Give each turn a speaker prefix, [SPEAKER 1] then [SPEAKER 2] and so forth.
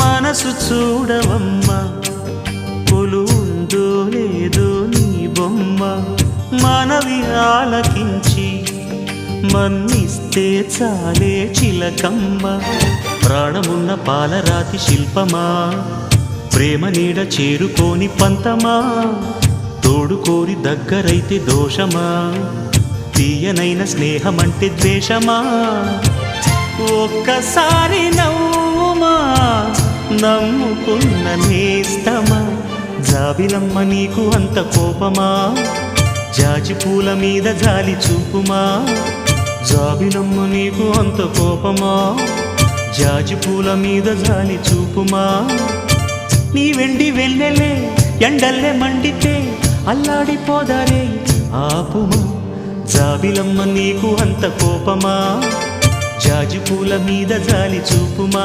[SPEAKER 1] మనసు చూడవమ్మా కొలువుందో లేదో నీ బొమ్మ మనవి ఆలకించి మన్నిస్తే చాలే చిలకమ్మ ప్రాణమున్న పాలరాతి శిల్పమా ప్రేమ నీడ చేరుకోని పంతమా తోడుకోరి దగ్గరైతే దోషమా తీయనైన స్నేహమంటే ద్వేషమా ఒక్కసారి నవ్వుమా నమ్ముకున్న నేస్తమా జాబిలమ్మ నీకు అంత కోపమా జాజి పూల మీద జాలి చూపుమా జాబిలమ్మ నీకు అంత కోపమా జాజి పూల మీద జాలి చూపుమా నీ వెండి వెన్నెలే ఎండల్లే మండితే అల్లాడిపోదారే ఆపుమా జాబిలమ్మ నీకు అంత కోపమా జాజి పూల మీద జాలి చూపుమా